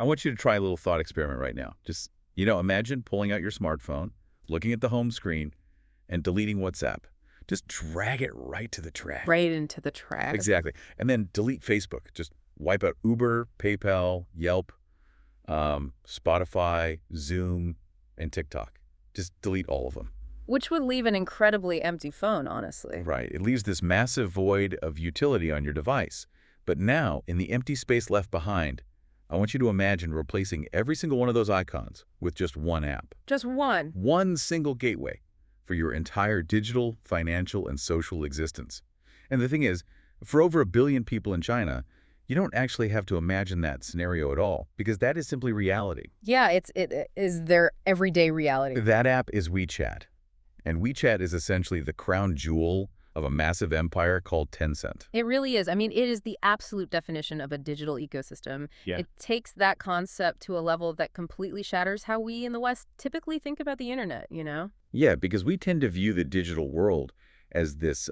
I want you to try a little thought experiment right now. Just, imagine pulling out your smartphone, looking at the home screen, and deleting WhatsApp. Just drag it right to the trash. Right into the trash. Exactly. And then delete Facebook. Just wipe out Uber, PayPal, Yelp, Spotify, Zoom, and TikTok. Just delete all of them. Which would leave an incredibly empty phone, honestly. Right. It leaves this massive void of utility on your device. But now, in the empty space left behind, I want you to imagine replacing every single one of those icons with just one app. Just one. One single gateway for your entire digital, financial, and social existence. And the thing is, for over 1 billion people in China, you don't actually have to imagine that scenario at all, because that is simply reality. Yeah, it is their everyday reality. That app is WeChat. And WeChat is essentially the crown jewel of a massive empire called Tencent. It really is. I mean, it is the absolute definition of a digital ecosystem. Yeah. It takes that concept to a level that completely shatters how we in the West typically think about the internet, Yeah, because we tend to view the digital world as this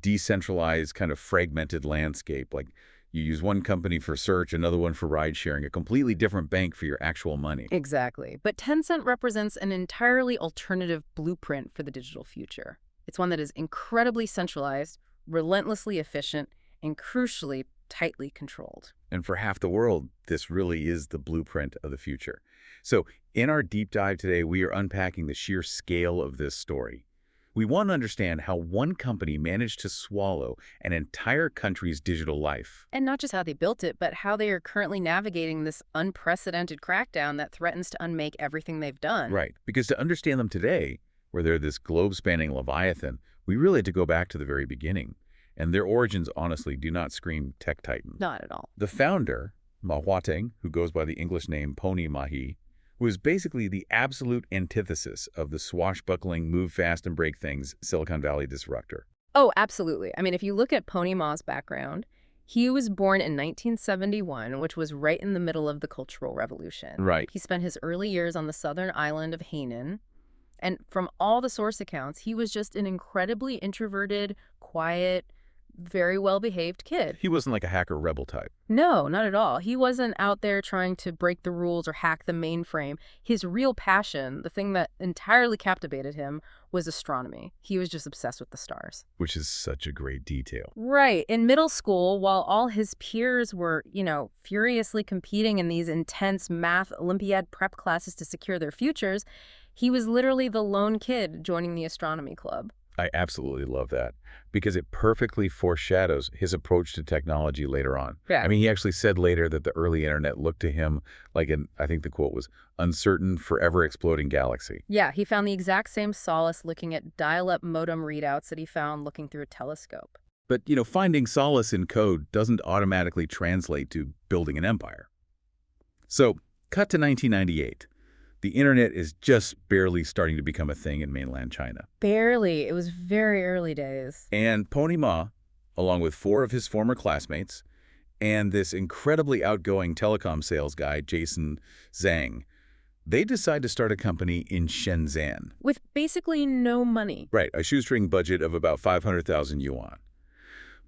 decentralized, kind of fragmented landscape. Like you use one company for search, another one for ride sharing, a completely different bank for your actual money. Exactly. But Tencent represents an entirely alternative blueprint for the digital future. It's one that is incredibly centralized, relentlessly efficient, and crucially tightly controlled. And for half the world, this really is the blueprint of the future. So in our deep dive today, we are unpacking the sheer scale of this story. We want to understand how one company managed to swallow an entire country's digital life. And not just how they built it, but how they are currently navigating this unprecedented crackdown that threatens to unmake everything they've done. Right, because to understand them today, where they're this globe-spanning leviathan, we really had to go back to the very beginning. And their origins, honestly, do not scream tech titan. Not at all. The founder, Ma Huateng, who goes by the English name Pony Ma, was basically the absolute antithesis of the swashbuckling, move fast and break things Silicon Valley disruptor. Oh, absolutely. I mean, if you look at Pony Ma's background, he was born in 1971, which was right in the middle of the Cultural Revolution. Right. He spent his early years on the southern island of Hainan. And from all the source accounts, he was just an incredibly introverted, quiet, very well-behaved kid. He wasn't like a hacker rebel type. No, not at all. He wasn't out there trying to break the rules or hack the mainframe. His real passion, the thing that entirely captivated him, was astronomy. He was just obsessed with the stars. Which is such a great detail. Right. In middle school, while all his peers were, furiously competing in these intense math Olympiad prep classes to secure their futures, he was literally the lone kid joining the astronomy club. I absolutely love that because it perfectly foreshadows his approach to technology later on. Yeah. I mean, he actually said later that the early internet looked to him like I think the quote was, uncertain, forever exploding galaxy. Yeah, he found the exact same solace looking at dial-up modem readouts that he found looking through a telescope. But, finding solace in code doesn't automatically translate to building an empire. So, cut to 1998. The internet is just barely starting to become a thing in mainland China. Barely. It was very early days. And Pony Ma, along with 4 of his former classmates, and this incredibly outgoing telecom sales guy, Jason Zhang, they decide to start a company in Shenzhen. With basically no money. Right, a shoestring budget of about 500,000 yuan.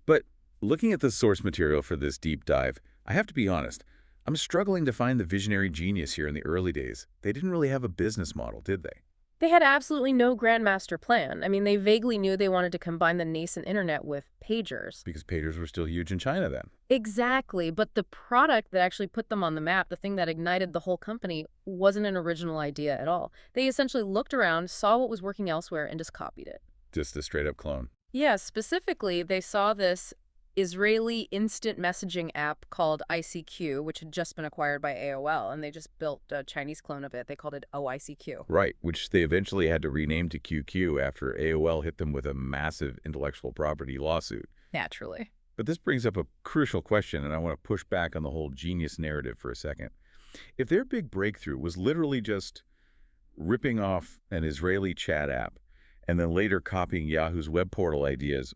But looking at the source material for this deep dive, I have to be honest, I'm struggling to find the visionary genius here in the early days. They didn't really have a business model, did they? They had absolutely no grand master plan. I mean, they vaguely knew they wanted to combine the nascent internet with pagers. Because pagers were still huge in China then. Exactly, but the product that actually put them on the map, the thing that ignited the whole company, wasn't an original idea at all. They essentially looked around, saw what was working elsewhere, and just copied it. Just a straight-up clone. Yeah, specifically, they saw this Israeli instant messaging app called ICQ, which had just been acquired by AOL, and they just built a Chinese clone of it. They called it OICQ. Right, which they eventually had to rename to QQ after AOL hit them with a massive intellectual property lawsuit. Naturally. But this brings up a crucial question, and I want to push back on the whole genius narrative for a second. If their big breakthrough was literally just ripping off an Israeli chat app and then later copying Yahoo's web portal ideas,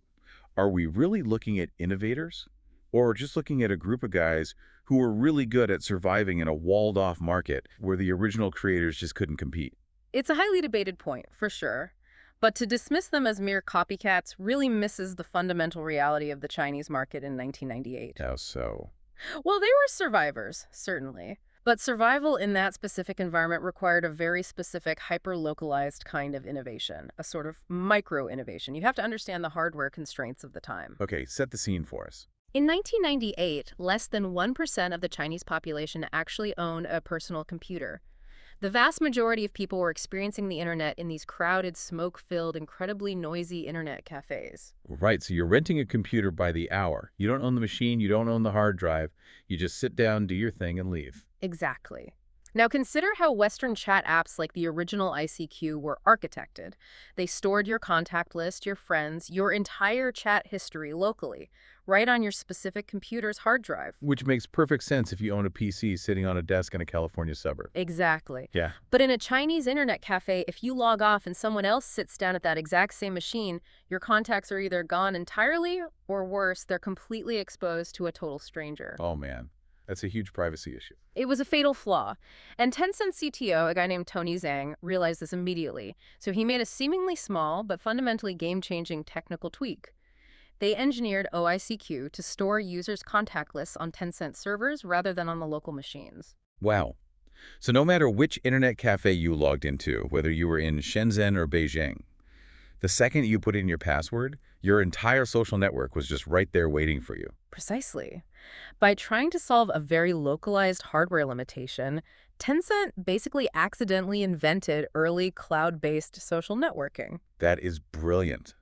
are we really looking at innovators? Or just looking at a group of guys who were really good at surviving in a walled-off market where the original creators just couldn't compete? It's a highly debated point, for sure. But to dismiss them as mere copycats really misses the fundamental reality of the Chinese market in 1998. How so? Well, they were survivors, certainly. But survival in that specific environment required a very specific, hyper-localized kind of innovation, a sort of micro-innovation. You have to understand the hardware constraints of the time. Okay, set the scene for us. In 1998, less than 1% of the Chinese population actually owned a personal computer. The vast majority of people were experiencing the internet in these crowded, smoke-filled, incredibly noisy internet cafes. Right, so you're renting a computer by the hour. You don't own the machine, you don't own the hard drive. You just sit down, do your thing, and leave. Exactly. Now consider how Western chat apps like the original ICQ were architected. They stored your contact list, your friends, your entire chat history locally, right on your specific computer's hard drive. Which makes perfect sense if you own a PC sitting on a desk in a California suburb. Exactly. Yeah. But in a Chinese internet cafe, if you log off and someone else sits down at that exact same machine, your contacts are either gone entirely or worse, they're completely exposed to a total stranger. Oh, man. That's a huge privacy issue. It was a fatal flaw. And Tencent CTO, a guy named Tony Zhang, realized this immediately. So he made a seemingly small but fundamentally game-changing technical tweak. They engineered OICQ to store users' contact lists on Tencent servers rather than on the local machines. Wow. So no matter which internet cafe you logged into, whether you were in Shenzhen or Beijing, the second you put in your password, your entire social network was just right there waiting for you. Precisely. By trying to solve a very localized hardware limitation, Tencent basically accidentally invented early cloud-based social networking. That is brilliant.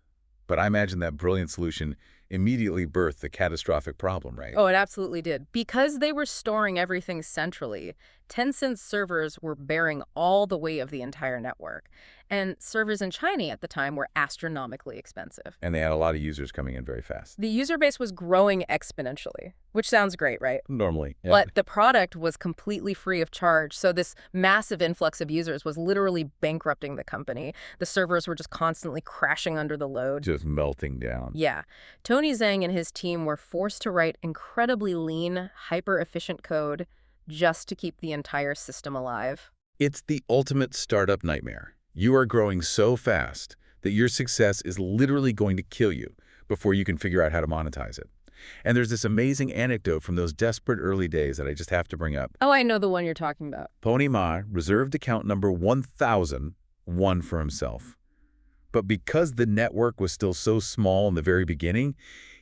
But I imagine that brilliant solution immediately birthed the catastrophic problem, right? Oh, it absolutely did. Because they were storing everything centrally, Tencent's servers were bearing all the weight of the entire network. And servers in China at the time were astronomically expensive. And they had a lot of users coming in very fast. The user base was growing exponentially, which sounds great, right? Normally. Yeah. But the product was completely free of charge, so this massive influx of users was literally bankrupting the company. The servers were just constantly crashing under the load. Just melting down. Yeah. Tony Zhang and his team were forced to write incredibly lean, hyper-efficient code just to keep the entire system alive. It's the ultimate startup nightmare. You are growing so fast that your success is literally going to kill you before you can figure out how to monetize it. And there's this amazing anecdote from those desperate early days that I just have to bring up. Oh, I know the one you're talking about. Pony Ma reserved account number 1001 for himself. But because the network was still so small in the very beginning,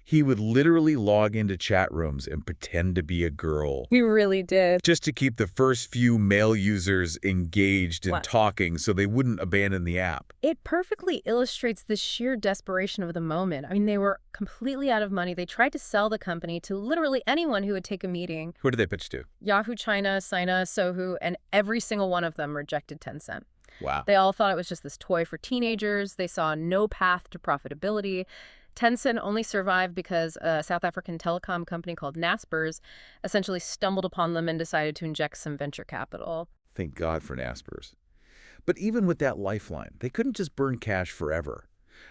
he would literally log into chat rooms and pretend to be a girl. We really did. Just to keep the first few male users engaged and What? talking so they wouldn't abandon the app. It perfectly illustrates the sheer desperation of the moment. I mean, they were completely out of money. They tried to sell the company to literally anyone who would take a meeting. Who did they pitch to? Yahoo China, Sina, Sohu, and every single one of them rejected Tencent. Wow. They all thought it was just this toy for teenagers. They saw no path to profitability. Tencent only survived because a South African telecom company called Naspers essentially stumbled upon them and decided to inject some venture capital. Thank God for Naspers. But even with that lifeline, they couldn't just burn cash forever.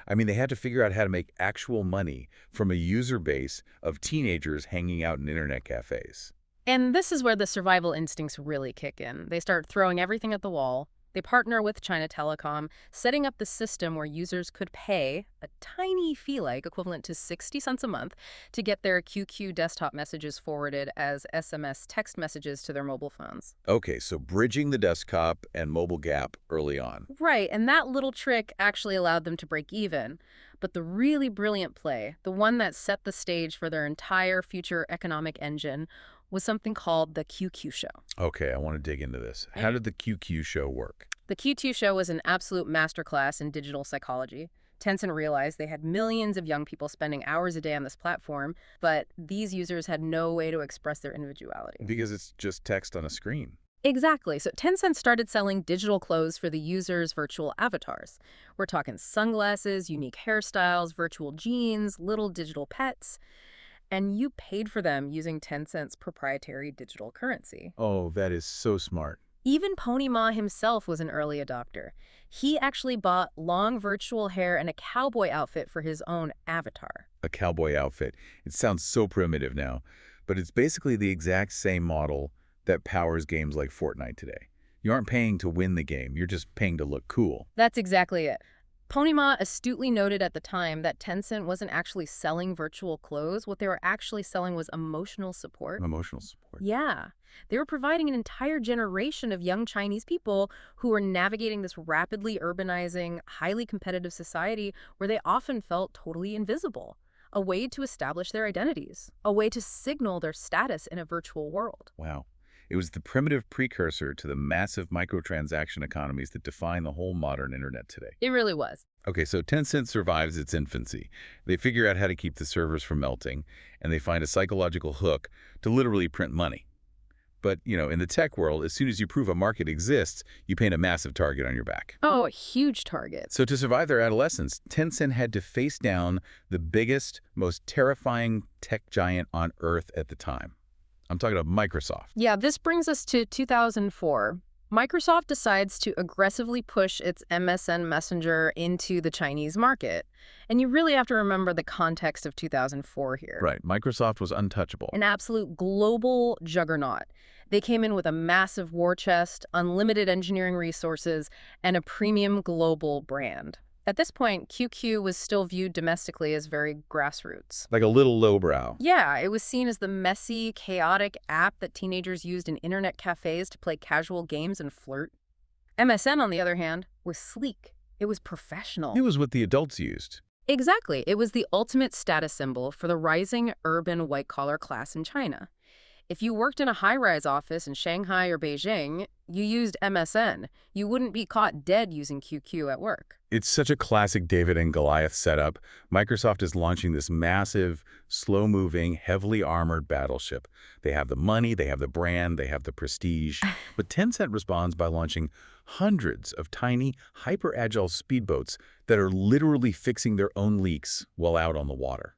I mean, they had to figure out how to make actual money from a user base of teenagers hanging out in internet cafes. And this is where the survival instincts really kick in. They start throwing everything at the wall. They partner with China Telecom, setting up the system where users could pay a tiny fee, like equivalent to 60 cents a month, to get their QQ desktop messages forwarded as SMS text messages to their mobile phones. Okay, so bridging the desktop and mobile gap early on. Right, and that little trick actually allowed them to break even. But the really brilliant play, the one that set the stage for their entire future economic engine, was something called the QQ show. Okay, I want to dig into this. How did the QQ show work? The QQ show was an absolute masterclass in digital psychology. Tencent realized they had millions of young people spending hours a day on this platform, but these users had no way to express their individuality. Because it's just text on a screen. Exactly. So Tencent started selling digital clothes for the users' virtual avatars. We're talking sunglasses, unique hairstyles, virtual jeans, little digital pets. And you paid for them using Tencent's proprietary digital currency. Oh, that is so smart. Even Pony Ma himself was an early adopter. He actually bought long virtual hair and a cowboy outfit for his own avatar. A cowboy outfit. It sounds so primitive now, but it's basically the exact same model that powers games like Fortnite today. You aren't paying to win the game, you're just paying to look cool. That's exactly it. Pony astutely noted at the time that Tencent wasn't actually selling virtual clothes. What they were actually selling was emotional support. Emotional support. Yeah. They were providing an entire generation of young Chinese people who were navigating this rapidly urbanizing, highly competitive society where they often felt totally invisible. A way to establish their identities, a way to signal their status in a virtual world. Wow. It was the primitive precursor to the massive microtransaction economies that define the whole modern internet today. It really was. Okay, so Tencent survives its infancy. They figure out how to keep the servers from melting, and they find a psychological hook to literally print money. But, in the tech world, as soon as you prove a market exists, you paint a massive target on your back. Oh, a huge target. So to survive their adolescence, Tencent had to face down the biggest, most terrifying tech giant on Earth at the time. I'm talking about Microsoft. Yeah, this brings us to 2004. Microsoft decides to aggressively push its MSN Messenger into the Chinese market. And you really have to remember the context of 2004 here. Right. Microsoft was untouchable. An absolute global juggernaut. They came in with a massive war chest, unlimited engineering resources, and a premium global brand. At this point, QQ was still viewed domestically as very grassroots. Like a little lowbrow. Yeah, it was seen as the messy, chaotic app that teenagers used in internet cafes to play casual games and flirt. MSN, on the other hand, was sleek. It was professional. It was what the adults used. Exactly. It was the ultimate status symbol for the rising urban white-collar class in China. If you worked in a high-rise office in Shanghai or Beijing, you used MSN. You wouldn't be caught dead using QQ at work. It's such a classic David and Goliath setup. Microsoft is launching this massive, slow-moving, heavily armored battleship. They have the money, they have the brand, they have the prestige. But Tencent responds by launching hundreds of tiny, hyper-agile speedboats that are literally fixing their own leaks while out on the water.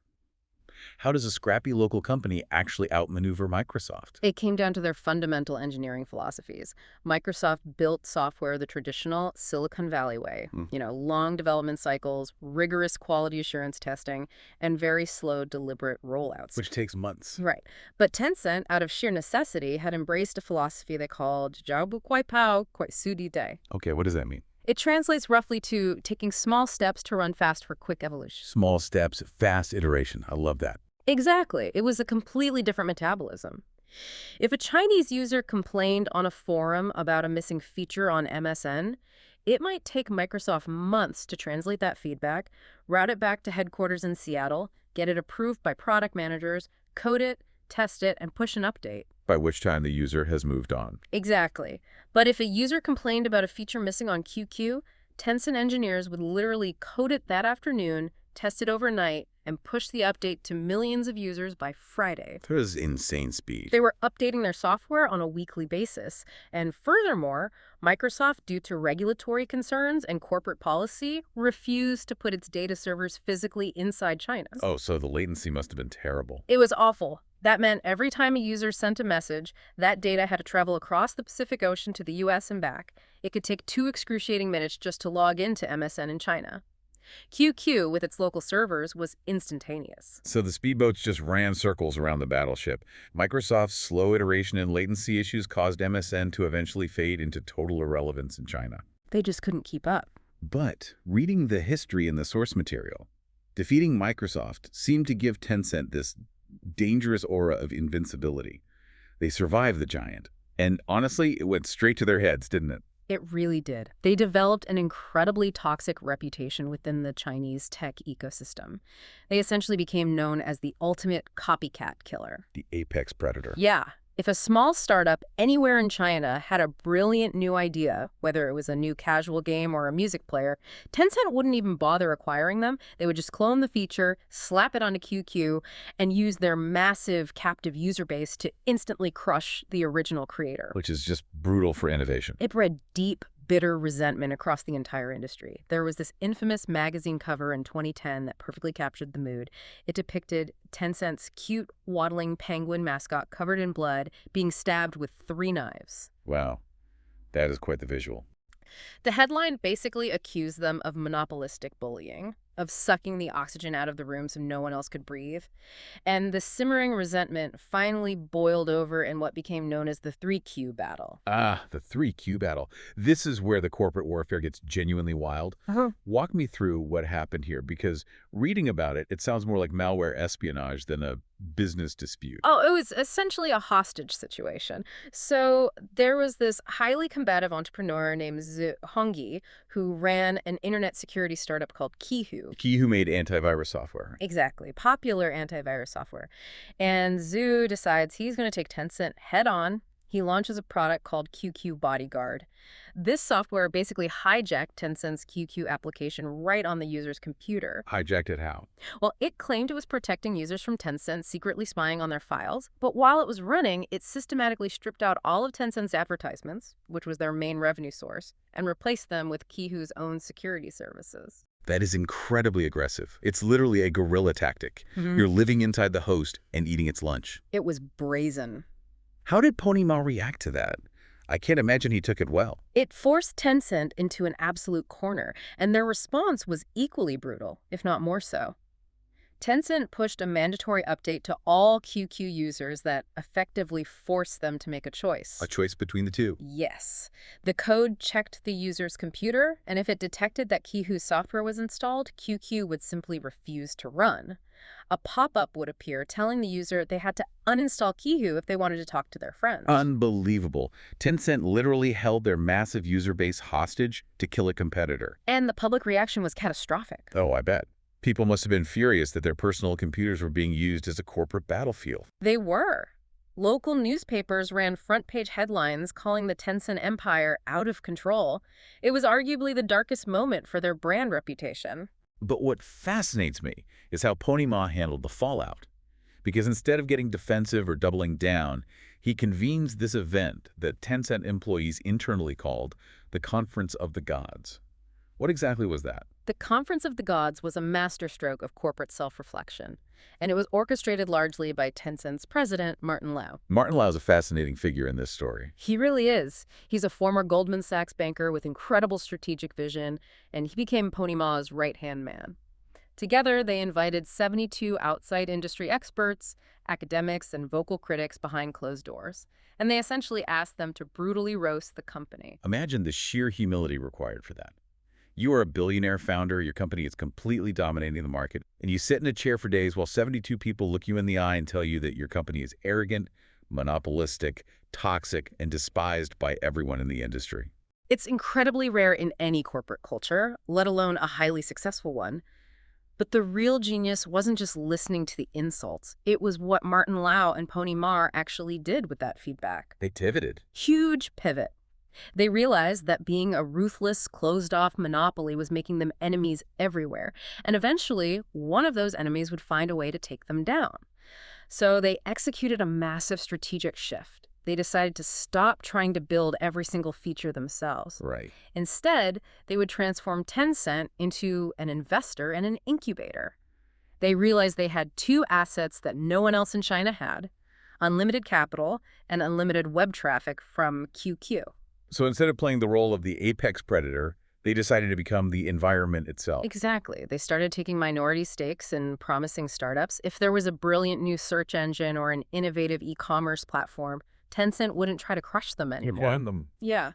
How does a scrappy local company actually outmaneuver Microsoft? It came down to their fundamental engineering philosophies. Microsoft built software the traditional Silicon Valley way. Long development cycles, rigorous quality assurance testing, and very slow, deliberate rollouts. Which takes months. Right. But Tencent, out of sheer necessity, had embraced a philosophy they called Jiao bu kuai pao, kuai su di dai. Okay, what does that mean? It translates roughly to taking small steps to run fast for quick evolution. Small steps, fast iteration. I love that. Exactly. It was a completely different metabolism. If a Chinese user complained on a forum about a missing feature on MSN, it might take Microsoft months to translate that feedback, route it back to headquarters in Seattle, get it approved by product managers, code it, test it, and push an update. By which time the user has moved on. Exactly. But if a user complained about a feature missing on QQ, Tencent engineers would literally code it that afternoon, test it overnight, and push the update to millions of users by Friday. That is insane speed. They were updating their software on a weekly basis. And furthermore, Microsoft, due to regulatory concerns and corporate policy, refused to put its data servers physically inside China. Oh, so the latency must have been terrible. It was awful. That meant every time a user sent a message, that data had to travel across the Pacific Ocean to the US and back. It could take 2 excruciating minutes just to log into MSN in China. QQ, with its local servers, was instantaneous. So the speedboats just ran circles around the battleship. Microsoft's slow iteration and latency issues caused MSN to eventually fade into total irrelevance in China. They just couldn't keep up. But reading the history in the source material, defeating Microsoft seemed to give Tencent this dangerous aura of invincibility. They survived the giant. And honestly, it went straight to their heads, didn't it? It really did. They developed an incredibly toxic reputation within the Chinese tech ecosystem. They essentially became known as the ultimate copycat killer. The apex predator. Yeah. If a small startup anywhere in China had a brilliant new idea, whether it was a new casual game or a music player, Tencent wouldn't even bother acquiring them. They would just clone the feature, slap it onto QQ, and use their massive captive user base to instantly crush the original creator. Which is just brutal for innovation. It bred deep, bitter resentment across the entire industry. There was this infamous magazine cover in 2010 that perfectly captured the mood. It depicted Tencent's cute, waddling penguin mascot covered in blood being stabbed with 3 knives. Wow, that is quite the visual. The headline basically accused them of monopolistic bullying. of sucking the oxygen out of the room so no one else could breathe. And the simmering resentment finally boiled over in what became known as the 3Q battle. Ah, the 3Q battle. This is where the corporate warfare gets genuinely wild. Uh-huh. Walk me through what happened here, because reading about it, it sounds more like malware espionage than a business dispute. Oh, it was essentially a hostage situation. So there was this highly combative entrepreneur named Zhu Hongyi who ran an internet security startup called Kihu. Who made antivirus software. Exactly, popular antivirus software. And Zhu decides he's going to take Tencent head on. He launches a product called QQ Bodyguard. This software basically hijacked Tencent's QQ application right on the user's computer. Hijacked it how? Well, it claimed it was protecting users from Tencent secretly spying on their files, but while it was running, it systematically stripped out all of Tencent's advertisements, which was their main revenue source, and replaced them with Qihu's own security services. That is incredibly aggressive. It's literally a guerrilla tactic. You're living inside the host and eating its lunch. It was brazen. How did Pony Ma react to that? I can't imagine he took it well. It forced Tencent into an absolute corner, and their response was equally brutal, if not more so. Tencent pushed a mandatory update to all QQ users that effectively forced them to make a choice. A choice between the two. Yes. The code checked the user's computer, and if it detected that Qihu's software was installed, QQ would simply refuse to run. A pop-up would appear telling the user they had to uninstall Qihu if they wanted to talk to their friends. Unbelievable. Tencent literally held their massive user base hostage to kill a competitor. And the public reaction was catastrophic. Oh, I bet. People must have been furious that their personal computers were being used as a corporate battlefield. They were. Local newspapers ran front-page headlines calling the Tencent empire out of control. It was arguably the darkest moment for their brand reputation. But what fascinates me is how Pony Ma handled the fallout. Because instead of getting defensive or doubling down, he convenes this event that Tencent employees internally called the Conference of the Gods. What exactly was that? The Conference of the Gods was a masterstroke of corporate self-reflection, and it was orchestrated largely by Tencent's president, Martin Lau. Martin Lau is a fascinating figure in this story. He really is. He's a former Goldman Sachs banker with incredible strategic vision, and he became Pony Ma's right-hand man. Together, they invited 72 outside industry experts, academics, and vocal critics behind closed doors, and they essentially asked them to brutally roast the company. Imagine the sheer humility required for that. You are a billionaire founder, your company is completely dominating the market, and you sit in a chair for days while 72 people look you in the eye and tell you that your company is arrogant, monopolistic, toxic, and despised by everyone in the industry. It's incredibly rare in any corporate culture, let alone a highly successful one. But the real genius wasn't just listening to the insults. It was what Martin Lau and Pony Ma actually did with that feedback. They pivoted. Huge pivot. They realized that being a ruthless, closed-off monopoly was making them enemies everywhere, and eventually, one of those enemies would find a way to take them down. So they executed a massive strategic shift. They decided to stop trying to build every single feature themselves. Right. Instead, they would transform Tencent into an investor and an incubator. They realized they had two assets that no one else in China had: unlimited capital and unlimited web traffic from QQ. So instead of playing the role of the apex predator, they decided to become the environment itself. Exactly. They started taking minority stakes in promising startups. If there was a brilliant new search engine or an innovative e-commerce platform, Tencent wouldn't try to crush them anymore. them. Yeah.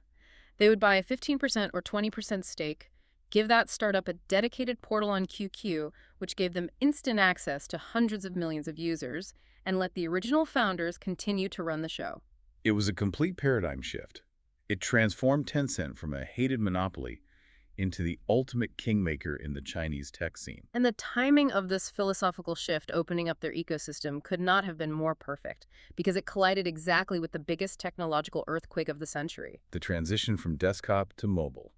They would buy a 15% or 20% stake, give that startup a dedicated portal on QQ, which gave them instant access to hundreds of millions of users, and let the original founders continue to run the show. It was a complete paradigm shift. It transformed Tencent from a hated monopoly into the ultimate kingmaker in the Chinese tech scene. And the timing of this philosophical shift opening up their ecosystem could not have been more perfect, because it collided exactly with the biggest technological earthquake of the century. The transition from desktop to mobile.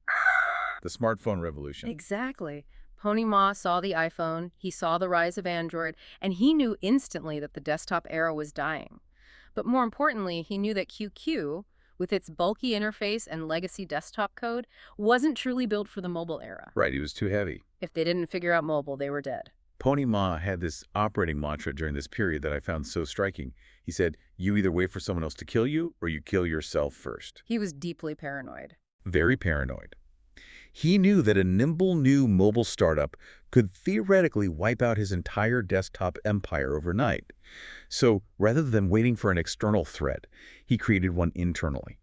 The smartphone revolution. Exactly. Pony Ma saw the iPhone, he saw the rise of Android, and he knew instantly that the desktop era was dying. But more importantly, he knew that QQ, with its bulky interface and legacy desktop code, wasn't truly built for the mobile era. Right, it was too heavy. If they didn't figure out mobile, they were dead. Pony Ma had this operating mantra during this period that I found so striking. He said, you either wait for someone else to kill you or you kill yourself first. He was deeply paranoid. Very paranoid. He knew that a nimble new mobile startup could theoretically wipe out his entire desktop empire overnight. So rather than waiting for an external threat, he created one internally.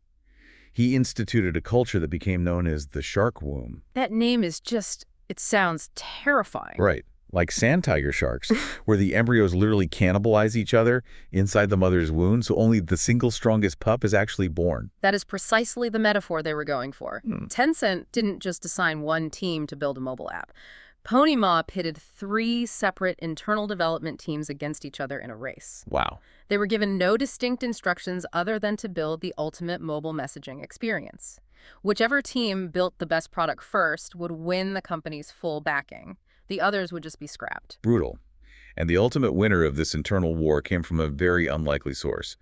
He instituted a culture that became known as the shark womb. That name is just, it sounds terrifying. Right. Like sand tiger sharks, where the embryos literally cannibalize each other inside the mother's womb, so only the single strongest pup is actually born. That is precisely the metaphor they were going for. Hmm. Tencent didn't just assign one team to build a mobile app. Ponyma pitted 3 separate internal development teams against each other in a race. Wow. They were given no distinct instructions other than to build the ultimate mobile messaging experience. Whichever team built the best product first would win the company's full backing. The others would just be scrapped. Brutal. And the ultimate winner of this internal war came from a very unlikely source,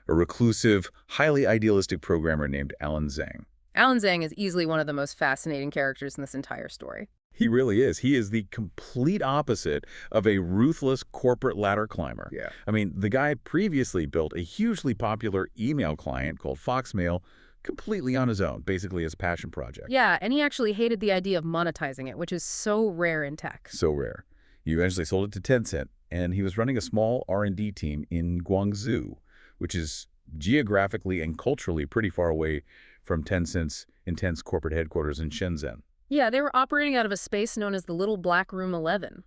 a reclusive, highly idealistic programmer named Alan Zhang. Alan Zhang is easily one of the most fascinating characters in this entire story. He really is. He is the complete opposite of a ruthless corporate ladder climber. Yeah. I mean, the guy previously built a hugely popular email client called Foxmail completely on his own, basically as a passion project. Yeah, and he actually hated the idea of monetizing it, which is so rare in tech. So rare. He eventually sold it to Tencent, and he was running a small R&D team in Guangzhou, which is geographically and culturally pretty far away from Tencent's intense corporate headquarters in Shenzhen. Yeah, they were operating out of a space known as the Little Black Room 11.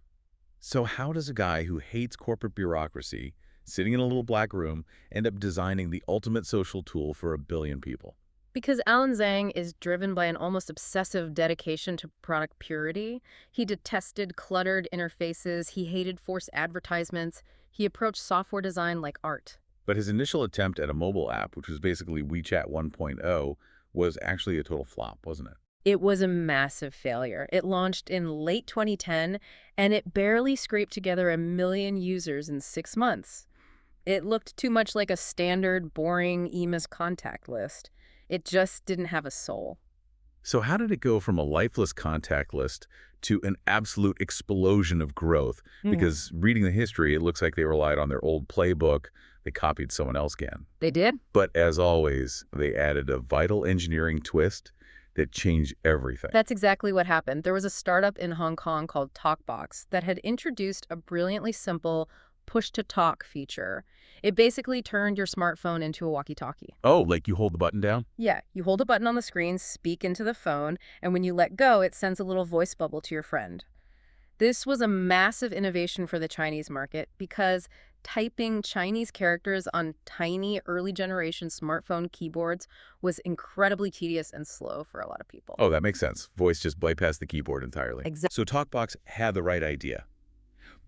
So how does a guy who hates corporate bureaucracy, sitting in a little black room, end up designing the ultimate social tool for 1 billion people? Because Alan Zhang is driven by an almost obsessive dedication to product purity. He detested cluttered interfaces. He hated forced advertisements. He approached software design like art. But his initial attempt at a mobile app, which was basically WeChat 1.0, was actually a total flop, wasn't it? It was a massive failure. It launched in late 2010, and it barely scraped together 1 million users in 6 months. It looked too much like a standard, boring EMIS contact list. It just didn't have a soul. So how did it go from a lifeless contact list to an absolute explosion of growth? Because reading the history, it looks like they relied on their old playbook. They copied someone else again. They did? But as always, they added a vital engineering twist that changed everything. That's exactly what happened. There was a startup in Hong Kong called TalkBox that had introduced a brilliantly simple push-to-talk feature. It basically turned your smartphone into a walkie-talkie. Oh, like you hold the button down? Yeah, you hold a button on the screen, speak into the phone, and when you let go, it sends a little voice bubble to your friend. This was a massive innovation for the Chinese market because typing Chinese characters on tiny early-generation smartphone keyboards was incredibly tedious and slow for a lot of people. Oh, that makes sense. Voice just bypassed the keyboard entirely. Exactly. So TalkBox had the right idea.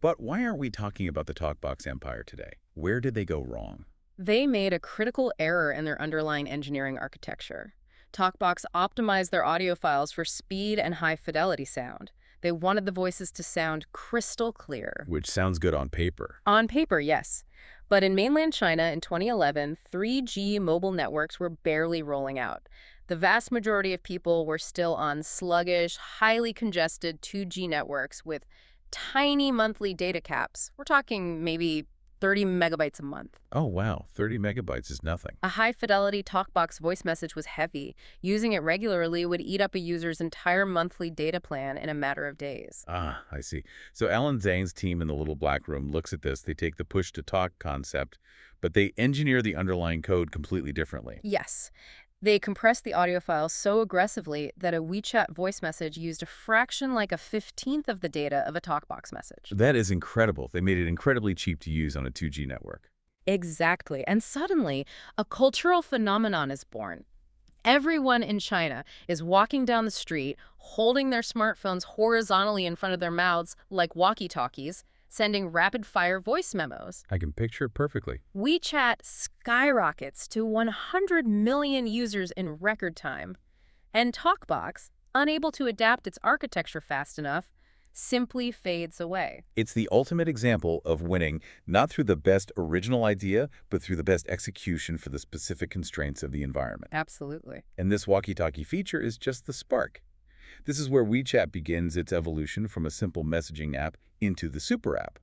But why aren't we talking about the TalkBox empire today? Where did they go wrong? They made a critical error in their underlying engineering architecture. TalkBox optimized their audio files for speed and high-fidelity sound. They wanted the voices to sound crystal clear. Which sounds good on paper. On paper, yes. But in mainland China in 2011, 3G mobile networks were barely rolling out. The vast majority of people were still on sluggish, highly congested 2G networks with tiny monthly data caps. We're talking maybe 30 megabytes a month. Oh, wow. 30 megabytes is nothing. A high-fidelity TalkBox voice message was heavy. Using it regularly would eat up a user's entire monthly data plan in a matter of days. Ah, I see. So Alan Zhang's team in the little black room looks at this. They take the push-to-talk concept, but they engineer the underlying code completely differently. Yes. They compressed the audio files so aggressively that a WeChat voice message used a fraction like a 15th of the data of a TalkBox message. That is incredible. They made it incredibly cheap to use on a 2G network. Exactly. And suddenly, a cultural phenomenon is born. Everyone in China is walking down the street, holding their smartphones horizontally in front of their mouths like walkie-talkies, sending rapid-fire voice memos. I can picture it perfectly. WeChat skyrockets to 100 million users in record time. And TalkBox, unable to adapt its architecture fast enough, simply fades away. It's the ultimate example of winning not through the best original idea, but through the best execution for the specific constraints of the environment. Absolutely. And this walkie-talkie feature is just the spark. This is where WeChat begins its evolution from a simple messaging app into the super app.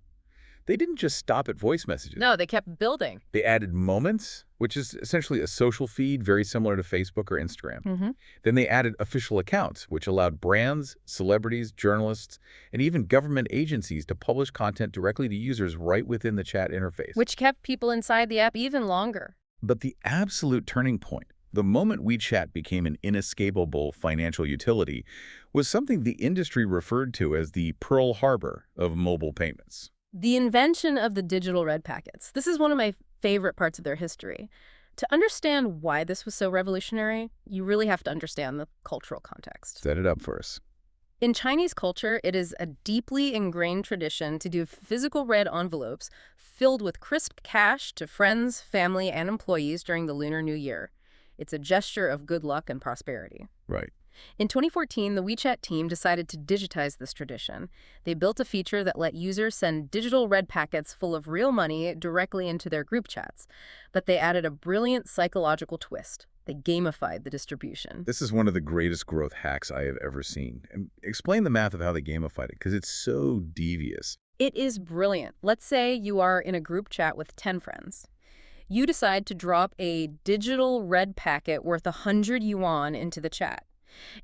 They didn't just stop at voice messages. No, they kept building. They added Moments, which is essentially a social feed very similar to Facebook or Instagram. Hmm. Then they added official accounts, which allowed brands, celebrities, journalists, and even government agencies to publish content directly to users right within the chat interface. Which kept people inside the app even longer. But the absolute turning point, the moment WeChat became an inescapable financial utility, was something the industry referred to as the Pearl Harbor of mobile payments. The invention of the digital red packets. This is one of my favorite parts of their history. To understand why this was so revolutionary, you really have to understand the cultural context. Set it up for us. In Chinese culture, it is a deeply ingrained tradition to do physical red envelopes filled with crisp cash to friends, family, and employees during the Lunar New Year. It's a gesture of good luck and prosperity. Right. In 2014, the WeChat team decided to digitize this tradition. They built a feature that let users send digital red packets full of real money directly into their group chats. But they added a brilliant psychological twist. They gamified the distribution. This is one of the greatest growth hacks I have ever seen. And explain the math of how they gamified it, because it's so devious. It is brilliant. Let's say you are in a group chat with 10 friends. You decide to drop a digital red packet worth 100 yuan into the chat.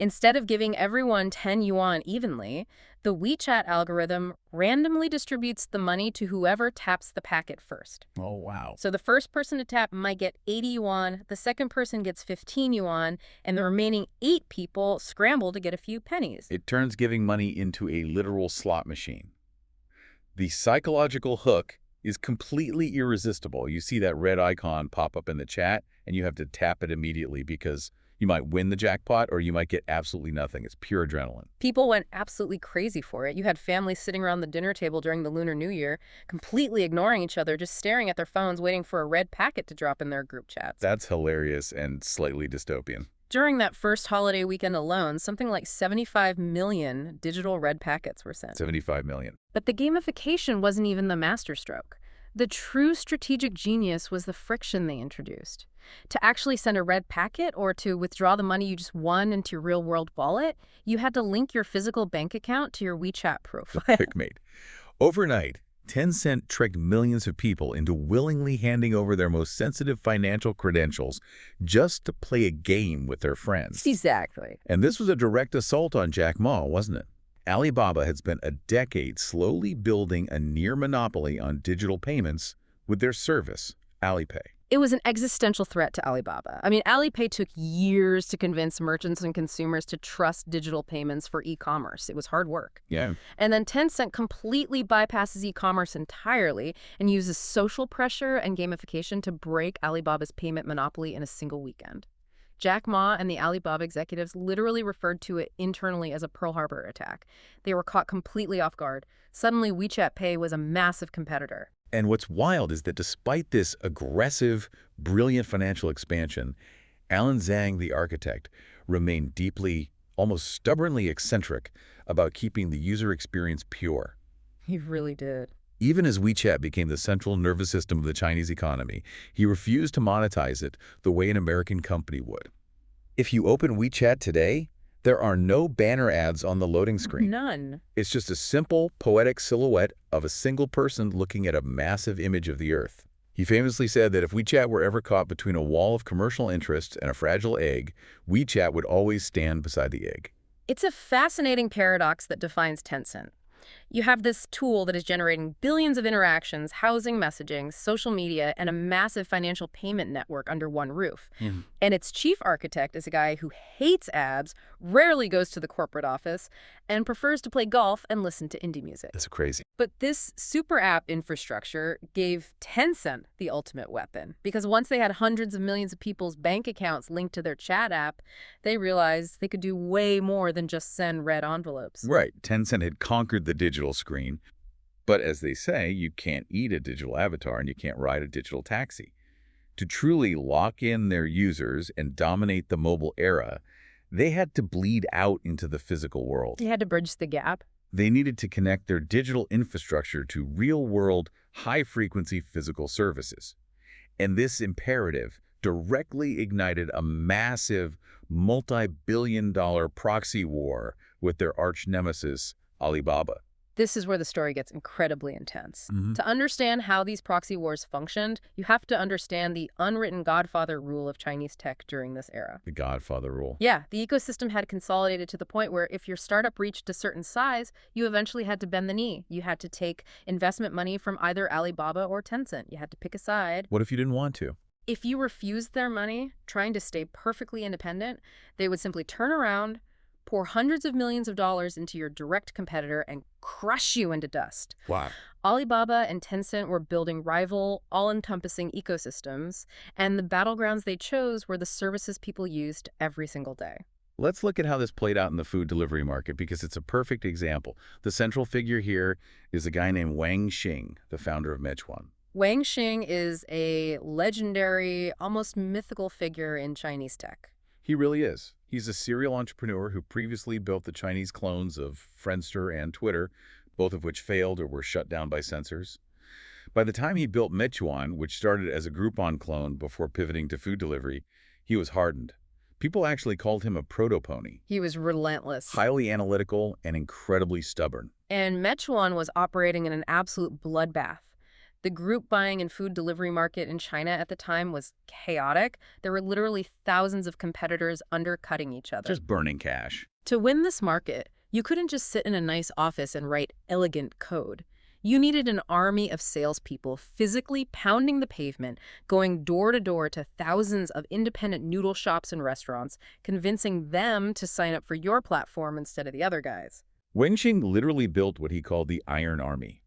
Instead of giving everyone 10 yuan evenly, the WeChat algorithm randomly distributes the money to whoever taps the packet first. Oh, wow. So the first person to tap might get 80 yuan, the second person gets 15 yuan, and the remaining 8 people scramble to get a few pennies. It turns giving money into a literal slot machine. The psychological hook is completely irresistible. You see that red icon pop up in the chat, and you have to tap it immediately because you might win the jackpot or you might get absolutely nothing. It's pure adrenaline. People went absolutely crazy for it. You had families sitting around the dinner table during the Lunar New Year, completely ignoring each other, just staring at their phones, waiting for a red packet to drop in their group chats. That's hilarious and slightly dystopian. During that first holiday weekend alone, something like 75 million digital red packets were sent. 75 million. But the gamification wasn't even the masterstroke. The true strategic genius was the friction they introduced. To actually send a red packet or to withdraw the money you just won into your real-world wallet, you had to link your physical bank account to your WeChat profile. Pickmate. Overnight, Tencent tricked millions of people into willingly handing over their most sensitive financial credentials just to play a game with their friends. Exactly. And this was a direct assault on Jack Ma, wasn't it? Alibaba had spent a decade slowly building a near monopoly on digital payments with their service, Alipay. It was an existential threat to Alibaba. I mean, Alipay took years to convince merchants and consumers to trust digital payments for e-commerce. It was hard work. Yeah. And then Tencent completely bypasses e-commerce entirely and uses social pressure and gamification to break Alibaba's payment monopoly in a single weekend. Jack Ma and the Alibaba executives literally referred to it internally as a Pearl Harbor attack. They were caught completely off guard. Suddenly, WeChat Pay was a massive competitor. And what's wild is that despite this aggressive, brilliant financial expansion, Alan Zhang, the architect, remained deeply, almost stubbornly eccentric about keeping the user experience pure. He really did. Even as WeChat became the central nervous system of the Chinese economy, he refused to monetize it the way an American company would. If you open WeChat today, there are no banner ads on the loading screen. None. It's just a simple, poetic silhouette of a single person looking at a massive image of the Earth. He famously said that if WeChat were ever caught between a wall of commercial interest and a fragile egg, WeChat would always stand beside the egg. It's a fascinating paradox that defines Tencent. You have this tool that is generating billions of interactions, housing, messaging, social media, and a massive financial payment network under one roof. And its chief architect is a guy who hates ads, rarely goes to the corporate office, and prefers to play golf and listen to indie music. That's crazy. But this super app infrastructure gave Tencent the ultimate weapon, because once they had hundreds of millions of people's bank accounts linked to their chat app, they realized they could do way more than just send red envelopes. Right. Tencent had conquered the digital screen. But as they say, you can't eat a digital avatar and you can't ride a digital taxi. To truly lock in their users and dominate the mobile era, they had to bleed out into the physical world. They had to bridge the gap. They needed to connect their digital infrastructure to real-world, high-frequency physical services. And this imperative directly ignited a massive, multi-billion-dollar proxy war with their arch-nemesis, Alibaba. This is where the story gets incredibly intense. Hmm. To understand how these proxy wars functioned, you have to understand the unwritten godfather rule of Chinese tech during this era. The Godfather rule. Yeah, the ecosystem had consolidated to the point where if your startup reached a certain size, you eventually had to bend the knee. You had to take investment money from either Alibaba or Tencent. You had to pick a side. What if you didn't want to? If you refused their money, trying to stay perfectly independent, they would simply turn around, pour hundreds of millions of dollars into your direct competitor, and crush you into dust. Wow. Alibaba and Tencent were building rival, all-encompassing ecosystems, and the battlegrounds they chose were the services people used every single day. Let's look at how this played out in the food delivery market because it's a perfect example. The central figure here is a guy named Wang Xing, the founder of Meituan. Wang Xing is a legendary, almost mythical figure in Chinese tech. He really is. He's a serial entrepreneur who previously built the Chinese clones of Friendster and Twitter, both of which failed or were shut down by censors. By the time he built Meituan, which started as a Groupon clone before pivoting to food delivery, he was hardened. People actually called him a proto-pony, He was relentless. highly analytical and incredibly stubborn. And Meituan was operating in an absolute bloodbath. The group buying and food delivery market in China at the time was chaotic. There were literally thousands of competitors undercutting each other. Just burning cash. To win this market, you couldn't just sit in a nice office and write elegant code. You needed an army of salespeople physically pounding the pavement, going door to door to thousands of independent noodle shops and restaurants, convincing them to sign up for your platform instead of the other guys. Wenxing literally built what he called the Iron Army.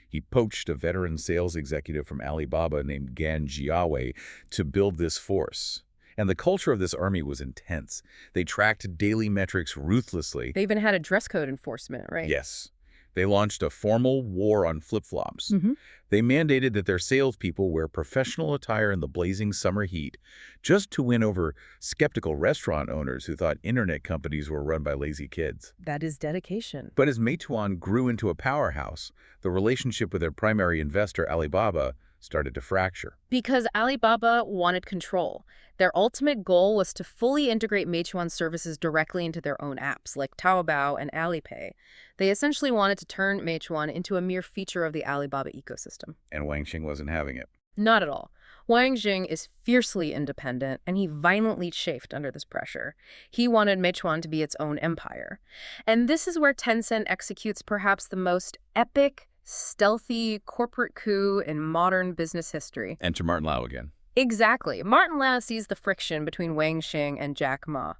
He poached a veteran sales executive from Alibaba named Gan Jiawei to build this force. And the culture of this army was intense. They tracked daily metrics ruthlessly. They even had a dress code enforcement, right? Yes. They launched a formal war on flip-flops. Mm-hmm. They mandated that their salespeople wear professional attire in the blazing summer heat just to win over skeptical restaurant owners who thought internet companies were run by lazy kids. That is dedication. But as Meituan grew into a powerhouse, the relationship with their primary investor, Alibaba, started to fracture. Because Alibaba wanted control. Their ultimate goal was to fully integrate Meituan services directly into their own apps, like Taobao and Alipay. They essentially wanted to turn Meituan into a mere feature of the Alibaba ecosystem. And Wang Xing wasn't having it. Not at all. Wang Xing is fiercely independent, and he violently chafed under this pressure. He wanted Meituan to be its own empire. And this is where Tencent executes perhaps the most epic, stealthy corporate coup in modern business history. Enter Martin Lau again. Exactly. Martin Lau sees the friction between Wang Xing and Jack Ma.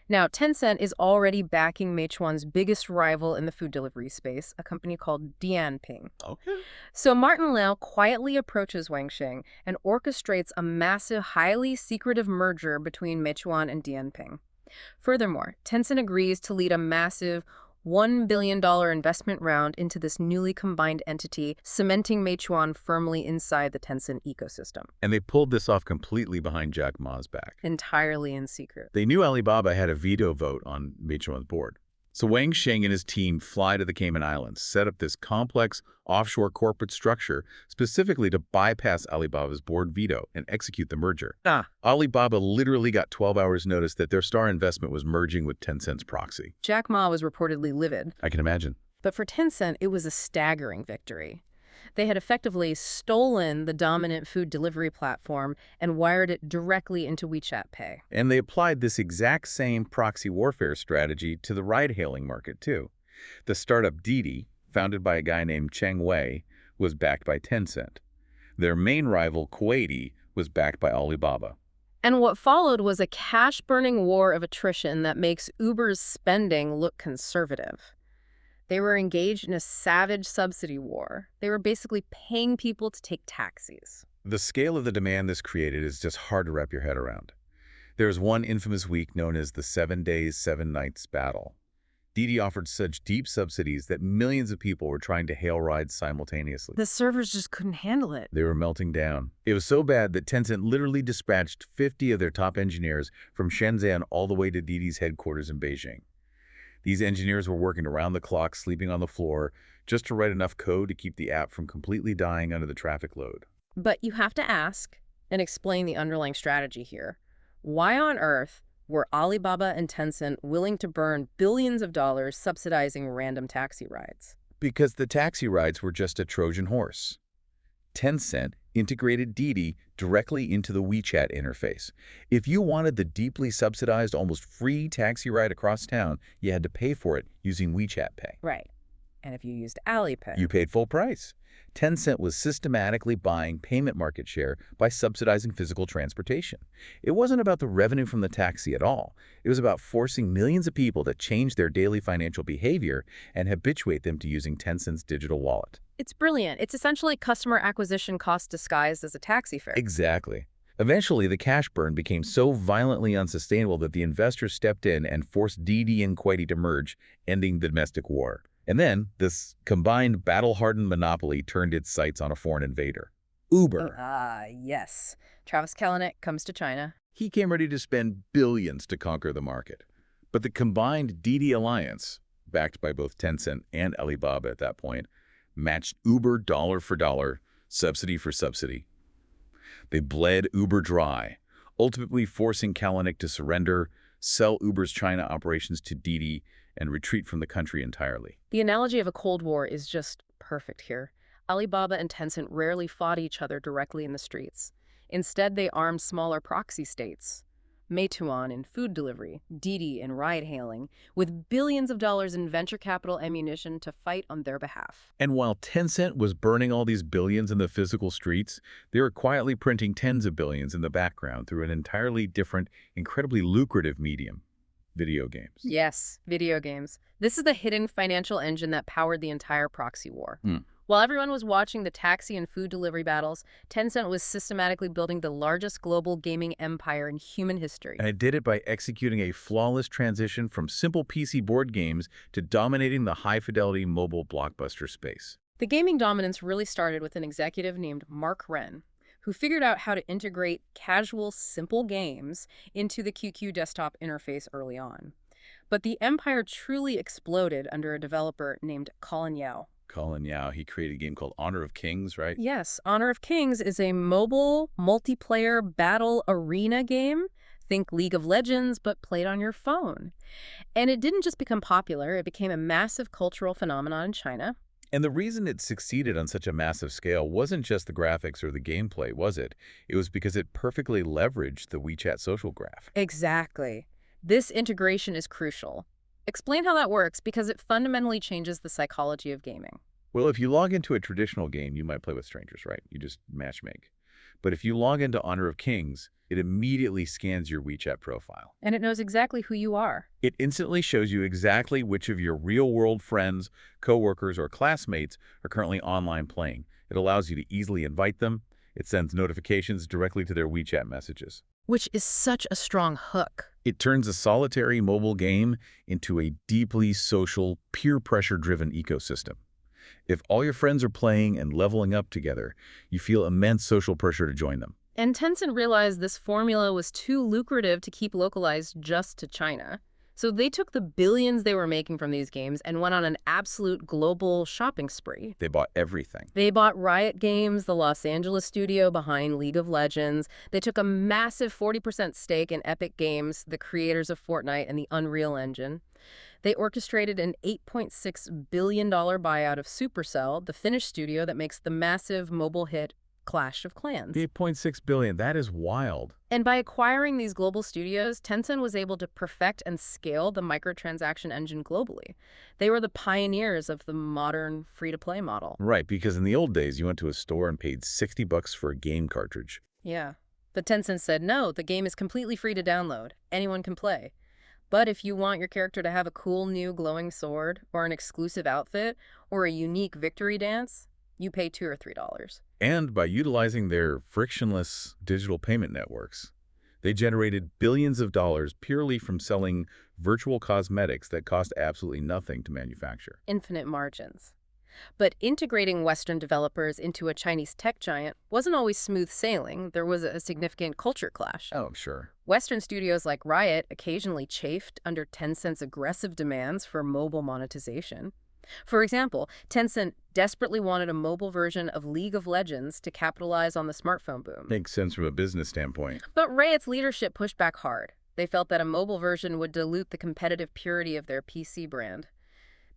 Now, Tencent is already backing Meituan's biggest rival in the food delivery space, a company called Dianping. Okay. So Martin Lau quietly approaches Wang Xing and orchestrates a massive, highly secretive merger between Meituan and Dianping. Furthermore, Tencent agrees to lead a massive $1 billion investment round into this newly combined entity, cementing Meituan firmly inside the Tencent ecosystem. And they pulled this off completely behind Jack Ma's back. Entirely in secret. They knew Alibaba had a veto vote on Meituan's board. So Wang Xing and his team fly to the Cayman Islands, set up this complex offshore corporate structure specifically to bypass Alibaba's board veto and execute the merger. Alibaba literally got 12 hours notice that their star investment was merging with Tencent's proxy. Jack Ma was reportedly livid. I can imagine. But for Tencent, it was a staggering victory. They had effectively stolen the dominant food delivery platform and wired it directly into WeChat Pay. And they applied this exact same proxy warfare strategy to the ride-hailing market, too. The startup Didi, founded by a guy named Cheng Wei, was backed by Tencent. Their main rival, Kuwaiti, was backed by Alibaba. And what followed was a cash-burning war of attrition that makes Uber's spending look conservative. They were engaged in a savage subsidy war. They were basically paying people to take taxis. The scale of the demand this created is just hard to wrap your head around. There's one infamous week known as the 7 Days, 7 Nights battle. Didi offered such deep subsidies that millions of people were trying to hail rides simultaneously. The servers just couldn't handle it. They were melting down. It was so bad that Tencent literally dispatched 50 of their top engineers from Shenzhen all the way to Didi's headquarters in Beijing. These engineers were working around the clock, sleeping on the floor, just to write enough code to keep the app from completely dying under the traffic load. But you have to ask and explain the underlying strategy here. Why on earth were Alibaba and Tencent willing to burn billions of dollars subsidizing random taxi rides? Because the taxi rides were just a Trojan horse. Tencent integrated Didi directly into the WeChat interface. If you wanted the deeply subsidized, almost free taxi ride across town, you had to pay for it using WeChat Pay. Right. And if you used Alipay. You paid full price. Tencent was systematically buying payment market share by subsidizing physical transportation. It wasn't about the revenue from the taxi at all. It was about forcing millions of people to change their daily financial behavior and habituate them to using Tencent's digital wallet. It's brilliant. It's essentially customer acquisition cost disguised as a taxi fare. Exactly. Eventually, the cash burn became so violently unsustainable that the investors stepped in and forced Didi and Kuwaiti to merge, ending the domestic war. And then, this combined battle-hardened monopoly turned its sights on a foreign invader, Uber. Yes. Travis Kalanick comes to China. He came ready to spend billions to conquer the market. But the combined Didi alliance, backed by both Tencent and Alibaba at that point, matched Uber dollar for dollar, subsidy for subsidy. They bled Uber dry, ultimately forcing Kalanick to surrender, sell Uber's China operations to Didi, and retreat from the country entirely. The analogy of a Cold War is just perfect here. Alibaba and Tencent rarely fought each other directly in the streets. Instead, they armed smaller proxy states. Meituan in food delivery, Didi in ride-hailing, with billions of dollars in venture capital ammunition to fight on their behalf. And while Tencent was burning all these billions in the physical streets, they were quietly printing tens of billions in the background through an entirely different, incredibly lucrative medium: video games. Yes, video games. This is the hidden financial engine that powered the entire proxy war. Hmm. While everyone was watching the taxi and food delivery battles, Tencent was systematically building the largest global gaming empire in human history. And it did it by executing a flawless transition from simple PC board games to dominating the high-fidelity mobile blockbuster space. The gaming dominance really started with an executive named Mark Wren, who figured out how to integrate casual, simple games into the QQ desktop interface early on. But the empire truly exploded under a developer named Colin Yao. Colin Yao, he created a game called Honor of Kings, right? Yes, Honor of Kings is a mobile, multiplayer battle arena game. Think League of Legends, but played on your phone. And it didn't just become popular, it became a massive cultural phenomenon in China. And the reason it succeeded on such a massive scale wasn't just the graphics or the gameplay, was it? It was because it perfectly leveraged the WeChat social graph. Exactly. This integration is crucial. Explain how that works, because it fundamentally changes the psychology of gaming. Well, if you log into a traditional game, you might play with strangers, right? You just matchmake. But if you log into Honor of Kings, it immediately scans your WeChat profile. And it knows exactly who you are. It instantly shows you exactly which of your real-world friends, coworkers, or classmates are currently online playing. It allows you to easily invite them. It sends notifications directly to their WeChat messages. Which is such a strong hook. It turns a solitary mobile game into a deeply social, peer pressure-driven ecosystem. If all your friends are playing and leveling up together, you feel immense social pressure to join them. And Tencent realized this formula was too lucrative to keep localized just to China. So they took the billions they were making from these games and went on an absolute global shopping spree. They bought everything. They bought Riot Games, the Los Angeles studio behind League of Legends. They took a massive 40% stake in Epic Games, the creators of Fortnite and the Unreal Engine. They orchestrated an $8.6 billion buyout of Supercell, the Finnish studio that makes the massive mobile hit Clash of Clans. $8.6 billion, that is wild. And by acquiring these global studios, Tencent was able to perfect and scale the microtransaction engine globally. They were the pioneers of the modern free-to-play model. Right, because in the old days, you went to a store and paid $60 for a game cartridge. Yeah, but Tencent said, no, the game is completely free to download. Anyone can play. But if you want your character to have a cool new glowing sword, or an exclusive outfit, or a unique victory dance, you pay $2 or $3. And by utilizing their frictionless digital payment networks, they generated billions of dollars purely from selling virtual cosmetics that cost absolutely nothing to manufacture. Infinite margins. But integrating Western developers into a Chinese tech giant wasn't always smooth sailing. There was a significant culture clash. Oh, sure. Western studios like Riot occasionally chafed under Tencent's aggressive demands for mobile monetization. For example, Tencent desperately wanted a mobile version of League of Legends to capitalize on the smartphone boom. Makes sense from a business standpoint. But Riot's leadership pushed back hard. They felt that a mobile version would dilute the competitive purity of their PC brand.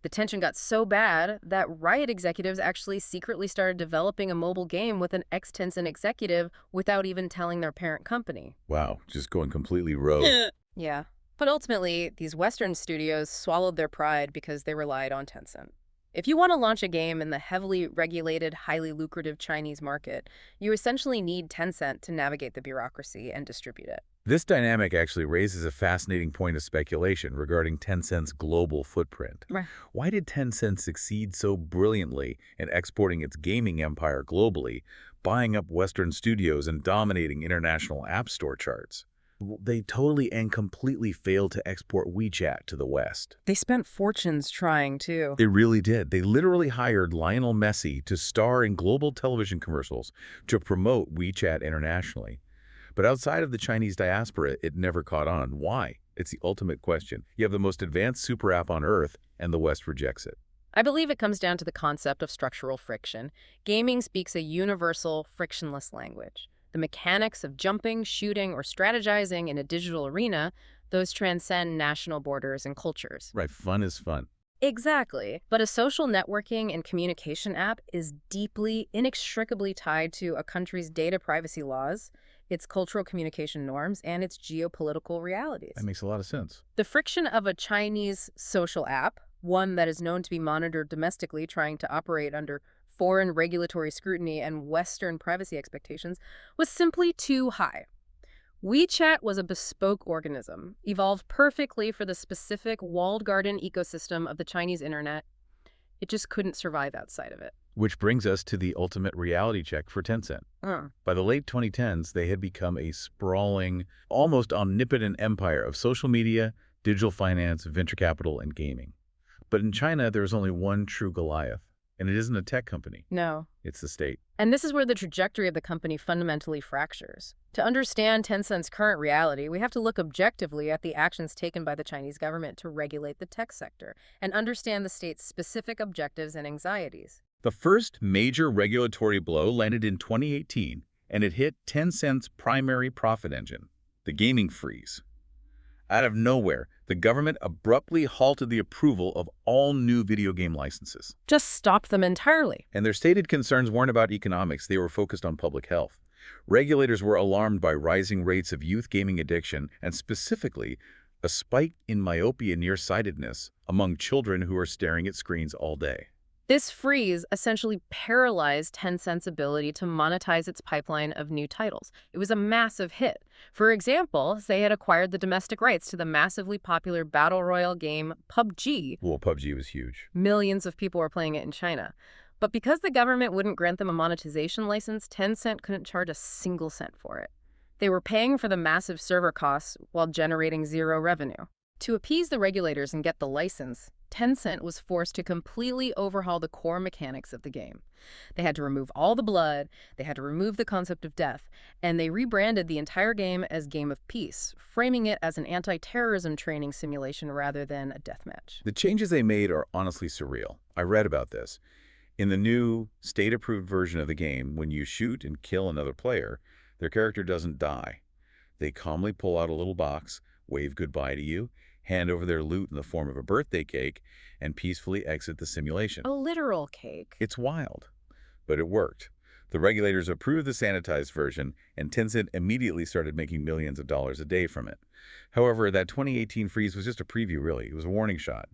The tension got so bad that Riot executives actually secretly started developing a mobile game with an ex-Tencent executive without even telling their parent company. Wow, just going completely rogue. Yeah. But ultimately, these Western studios swallowed their pride because they relied on Tencent. If you want to launch a game in the heavily regulated, highly lucrative Chinese market, you essentially need Tencent to navigate the bureaucracy and distribute it. This dynamic actually raises a fascinating point of speculation regarding Tencent's global footprint. Right. Why did Tencent succeed so brilliantly in exporting its gaming empire globally, buying up Western studios and dominating international app store charts? They totally and completely failed to export WeChat to the West. They spent fortunes trying, too. They really did. They literally hired Lionel Messi to star in global television commercials to promote WeChat internationally. But outside of the Chinese diaspora, it never caught on. Why? It's the ultimate question. You have the most advanced super app on Earth, and the West rejects it. I believe it comes down to the concept of structural friction. Gaming speaks a universal, frictionless language. The mechanics of jumping, shooting, or strategizing in a digital arena, those transcend national borders and cultures. Right, fun is fun. Exactly. But a social networking and communication app is deeply, inextricably tied to a country's data privacy laws, its cultural communication norms, and its geopolitical realities. That makes a lot of sense. The friction of a Chinese social app, one that is known to be monitored domestically, trying to operate under foreign regulatory scrutiny and Western privacy expectations, was simply too high. WeChat was a bespoke organism, evolved perfectly for the specific walled garden ecosystem of the Chinese internet. It just couldn't survive outside of it. Which brings us to the ultimate reality check for Tencent. By the late 2010s, they had become a sprawling, almost omnipotent empire of social media, digital finance, venture capital, and gaming. But in China, there is only one true Goliath, and it isn't a tech company. No. It's the state. And this is where the trajectory of the company fundamentally fractures. To understand Tencent's current reality, we have to look objectively at the actions taken by the Chinese government to regulate the tech sector and understand the state's specific objectives and anxieties. The first major regulatory blow landed in 2018, and it hit Tencent's primary profit engine, the gaming freeze. Out of nowhere, the government abruptly halted the approval of all new video game licenses. Just stopped them entirely. And their stated concerns weren't about economics, they were focused on public health. Regulators were alarmed by rising rates of youth gaming addiction and specifically a spike in myopia nearsightedness among children who are staring at screens all day. This freeze essentially paralyzed Tencent's ability to monetize its pipeline of new titles. It was a massive hit. For example, they had acquired the domestic rights to the massively popular battle royale game PUBG. Well, PUBG was huge. Millions of people were playing it in China. But because the government wouldn't grant them a monetization license, Tencent couldn't charge a single cent for it. They were paying for the massive server costs while generating zero revenue. To appease the regulators and get the license, Tencent was forced to completely overhaul the core mechanics of the game. They had to remove all the blood, they had to remove the concept of death, and they rebranded the entire game as Game of Peace, framing it as an anti-terrorism training simulation rather than a deathmatch. The changes they made are honestly surreal. I read about this. In the new state-approved version of the game, when you shoot and kill another player, their character doesn't die. They calmly pull out a little box, wave goodbye to you, hand over their loot in the form of a birthday cake, and peacefully exit the simulation. A literal cake. It's wild, but it worked. The regulators approved the sanitized version, and Tencent immediately started making millions of dollars a day from it. However, that 2018 freeze was just a preview, really. It was a warning shot.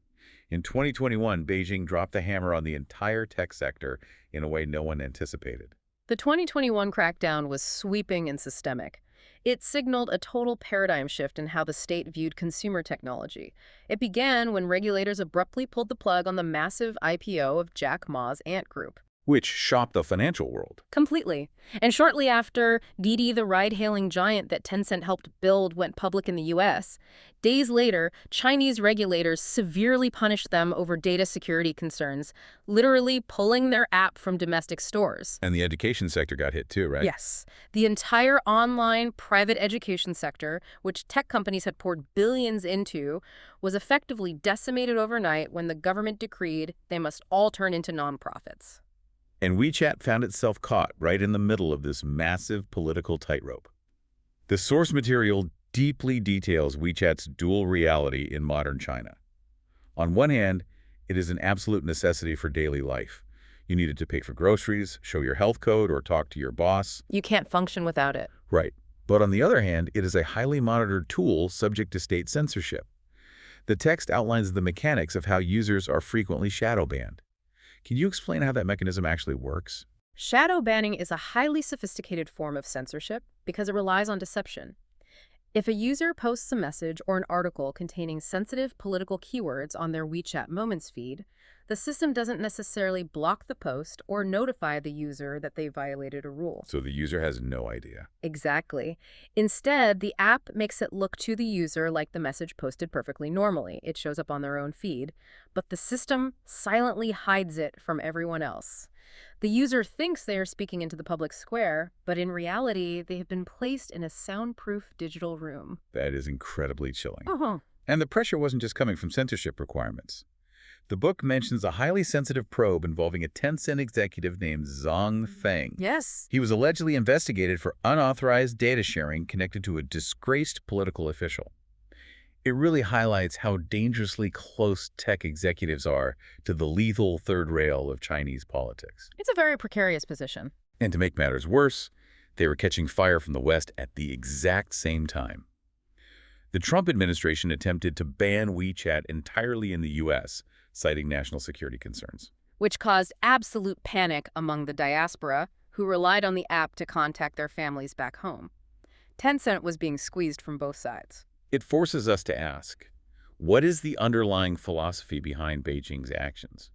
In 2021, Beijing dropped the hammer on the entire tech sector in a way no one anticipated. The 2021 crackdown was sweeping and systemic. It signaled a total paradigm shift in how the state viewed consumer technology. It began when regulators abruptly pulled the plug on the massive IPO of Jack Ma's Ant Group. Which shocked the financial world. Completely. And shortly after, Didi, the ride-hailing giant that Tencent helped build, went public in the US. Days later, Chinese regulators severely punished them over data security concerns, literally pulling their app from domestic stores. And the education sector got hit too, right? Yes. The entire online private education sector, which tech companies had poured billions into, was effectively decimated overnight when the government decreed they must all turn into nonprofits. And WeChat found itself caught right in the middle of this massive political tightrope. The source material deeply details WeChat's dual reality in modern China. On one hand, It is an absolute necessity for daily life. You need it to pay for groceries, show your health code, or talk to your boss. You can't function without it. Right. But on the other hand, it is a highly monitored tool subject to state censorship. The text outlines the mechanics of how users are frequently shadow banned. Can you explain how that mechanism actually works? Shadow banning is a highly sophisticated form of censorship because it relies on deception. If a user posts a message or an article containing sensitive political keywords on their WeChat Moments feed, the system doesn't necessarily block the post or notify the user that they violated a rule. So the user has no idea. Exactly. Instead, the app makes it look to the user like the message posted perfectly normally. It shows up on their own feed, but the system silently hides it from everyone else. The user thinks they are speaking into the public square, but in reality, they have been placed in a soundproof digital room. That is incredibly chilling. Uh-huh. And the pressure wasn't just coming from censorship requirements. The book mentions a highly sensitive probe involving a Tencent executive named Zhang Feng. Yes. He was allegedly investigated for unauthorized data sharing connected to a disgraced political official. It really highlights how dangerously close tech executives are to the lethal third rail of Chinese politics. It's a very precarious position. And to make matters worse, they were catching fire from the West at the exact same time. The Trump administration attempted to ban WeChat entirely in the U.S., citing national security concerns. Which caused absolute panic among the diaspora, who relied on the app to contact their families back home. Tencent was being squeezed from both sides. It forces us to ask, what is the underlying philosophy behind Beijing's actions?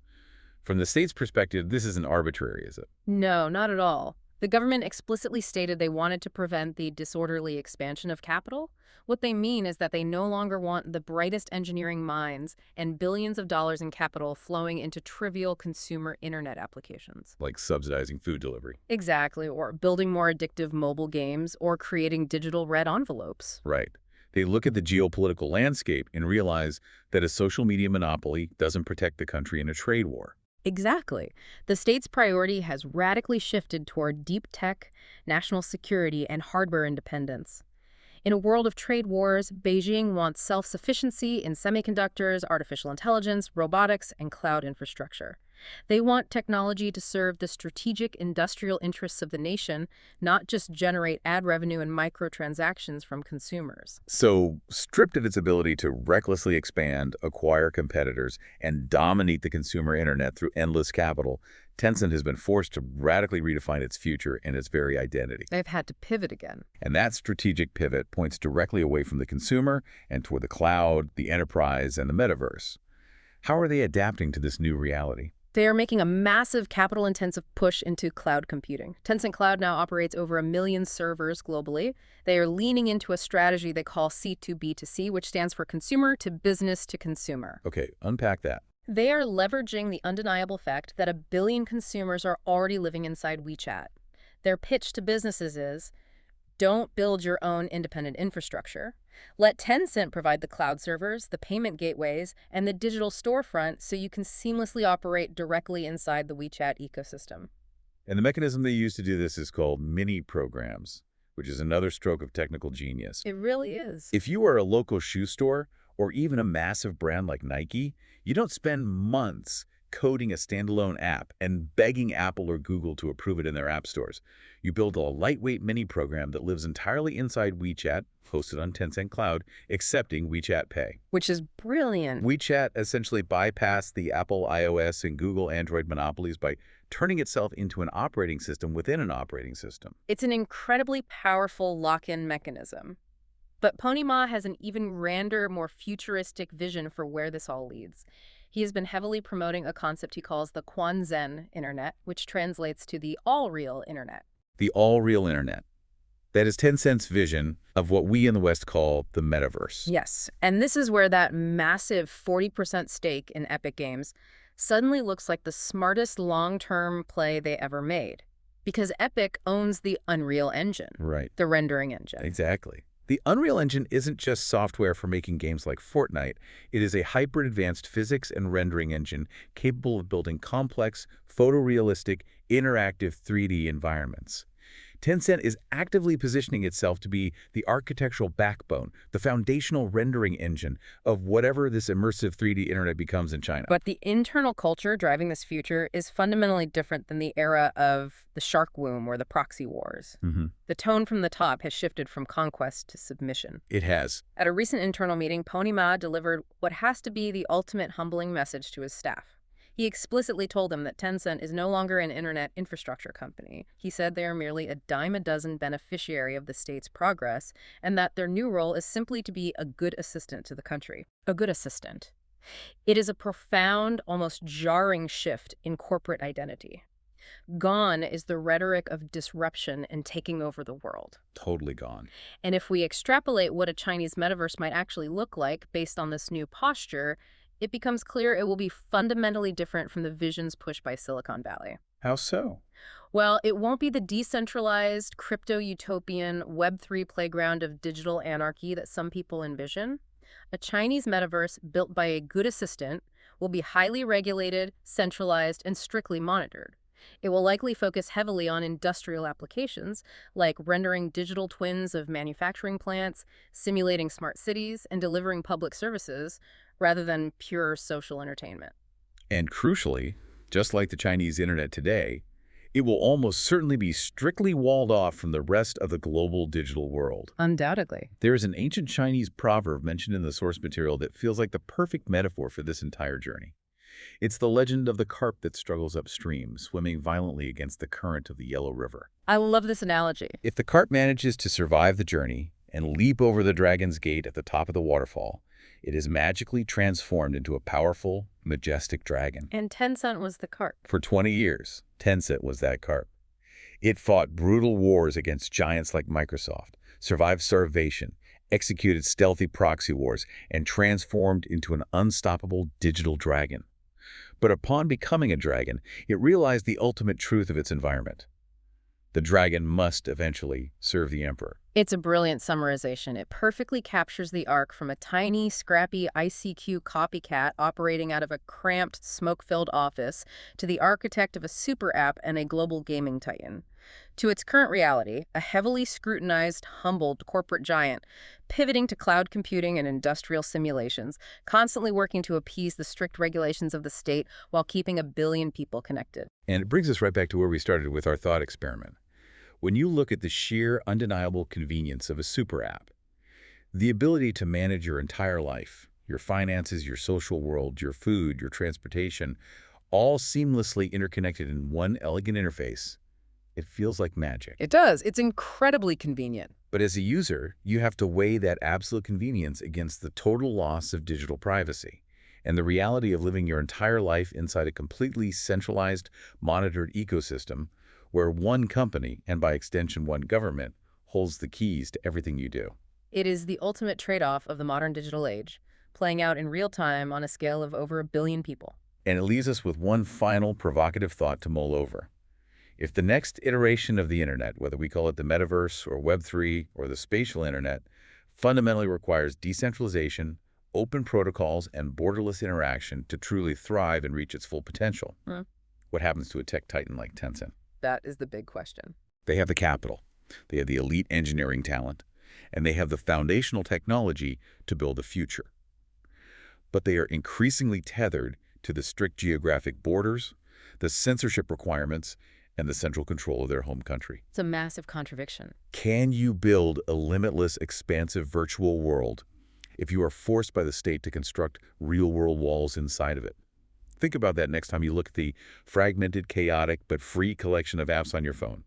From the state's perspective, this isn't arbitrary, is it? No, not at all. The government explicitly stated they wanted to prevent the disorderly expansion of capital. What they mean is that they no longer want the brightest engineering minds and billions of dollars in capital flowing into trivial consumer internet applications. Like subsidizing food delivery. Exactly, or building more addictive mobile games or creating digital red envelopes. Right. They look at the geopolitical landscape and realize that a social media monopoly doesn't protect the country in a trade war. Exactly. The state's priority has radically shifted toward deep tech, national security, and hardware independence. In a world of trade wars, Beijing wants self-sufficiency in semiconductors, artificial intelligence, robotics, and cloud infrastructure. They want technology to serve the strategic industrial interests of the nation, not just generate ad revenue and microtransactions from consumers. So, stripped of its ability to recklessly expand, acquire competitors, and dominate the consumer internet through endless capital, Tencent has been forced to radically redefine its future and its very identity. They've had to pivot again. And that strategic pivot points directly away from the consumer and toward the cloud, the enterprise, and the metaverse. How are they adapting to this new reality? They are making a massive capital-intensive push into cloud computing. Tencent Cloud now operates over 1 million servers globally. They are leaning into a strategy they call C2B2C, which stands for consumer to business to consumer. Okay, unpack that. They are leveraging the undeniable fact that 1 billion consumers are already living inside WeChat. Their pitch to businesses is, don't build your own independent infrastructure. Let Tencent provide the cloud servers, the payment gateways, and the digital storefront so you can seamlessly operate directly inside the WeChat ecosystem. And the mechanism they use to do this is called mini programs, which is another stroke of technical genius. It really is. If you are a local shoe store or even a massive brand like Nike, you don't spend months coding a standalone app and begging Apple or Google to approve it in their app stores. You build a lightweight mini program that lives entirely inside WeChat, hosted on Tencent Cloud, accepting WeChat Pay. Which is brilliant. WeChat essentially bypassed the Apple iOS and Google Android monopolies by turning itself into an operating system within an operating system. It's an incredibly powerful lock-in mechanism. But Pony Ma has an even grander, more futuristic vision for where this all leads. He has been heavily promoting a concept he calls the Quanzhen Internet, which translates to the all-real Internet. The all-real Internet. That is Tencent's vision of what we in the West call the metaverse. Yes, and this is where that massive 40% stake in Epic Games suddenly looks like the smartest long-term play they ever made. Because Epic owns the Unreal Engine. Right. The rendering engine. Exactly. The Unreal Engine isn't just software for making games like Fortnite. It is a hyper-advanced physics and rendering engine capable of building complex, photorealistic, interactive 3D environments. Tencent is actively positioning itself to be the architectural backbone, the foundational rendering engine of whatever this immersive 3D internet becomes in China. But the internal culture driving this future is fundamentally different than the era of the shark womb or the proxy wars. Mhm. The tone from the top has shifted from conquest to submission. It has. At a recent internal meeting, Pony Ma delivered what has to be the ultimate humbling message to his staff. He explicitly told them that Tencent is no longer an internet infrastructure company. He said they are merely a dime a dozen beneficiary of the state's progress, and that their new role is simply to be a good assistant to the country. A good assistant. It is a profound, almost jarring shift in corporate identity. Gone is the rhetoric of disruption and taking over the world. Totally gone. And if we extrapolate what a Chinese metaverse might actually look like based on this new posture, it becomes clear it will be fundamentally different from the visions pushed by Silicon Valley. How so? Well, it won't be the decentralized, crypto-utopian Web3 playground of digital anarchy that some people envision. A Chinese metaverse built by a good assistant will be highly regulated, centralized, and strictly monitored. It will likely focus heavily on industrial applications, like rendering digital twins of manufacturing plants, simulating smart cities, and delivering public services, rather than pure social entertainment. And crucially, just like the Chinese internet today, it will almost certainly be strictly walled off from the rest of the global digital world. Undoubtedly. There is an ancient Chinese proverb mentioned in the source material that feels like the perfect metaphor for this entire journey. It's the legend of the carp that struggles upstream, swimming violently against the current of the Yellow River. I love this analogy. If the carp manages to survive the journey and leap over the dragon's gate at the top of the waterfall, it is magically transformed into a powerful, majestic dragon. And Tencent was the carp. For 20 years, Tencent was that carp. It fought brutal wars against giants like Microsoft, survived starvation, executed stealthy proxy wars, and transformed into an unstoppable digital dragon. But upon becoming a dragon, it realized the ultimate truth of its environment. The dragon must eventually serve the emperor. It's a brilliant summarization. It perfectly captures the arc from a tiny, scrappy ICQ copycat operating out of a cramped, smoke-filled office to the architect of a super app and a global gaming titan. To its current reality, a heavily scrutinized, humbled corporate giant, pivoting to cloud computing and industrial simulations, constantly working to appease the strict regulations of the state while keeping a billion people connected. And it brings us right back to where we started with our thought experiment. When you look at the sheer, undeniable convenience of a super app, the ability to manage your entire life, your finances, your social world, your food, your transportation, all seamlessly interconnected in one elegant interface, it feels like magic. It does. It's incredibly convenient. But as a user, you have to weigh that absolute convenience against the total loss of digital privacy and the reality of living your entire life inside a completely centralized, monitored ecosystem where one company, and by extension one government, holds the keys to everything you do. It is the ultimate trade-off of the modern digital age, playing out in real time on a scale of over 1 billion people. And it leaves us with one final provocative thought to mull over. If the next iteration of the internet, whether we call it the metaverse or Web3 or the spatial internet, fundamentally requires decentralization, open protocols, and borderless interaction to truly thrive and reach its full potential, what happens to a tech titan like Tencent? That is the big question. They have the capital, they have the elite engineering talent, and they have the foundational technology to build a future. But they are increasingly tethered to the strict geographic borders, the censorship requirements, and the central control of their home country. It's a massive contradiction. Can you build a limitless, expansive virtual world if you are forced by the state to construct real-world walls inside of it? Think about that next time you look at the fragmented, chaotic, but free collection of apps on your phone.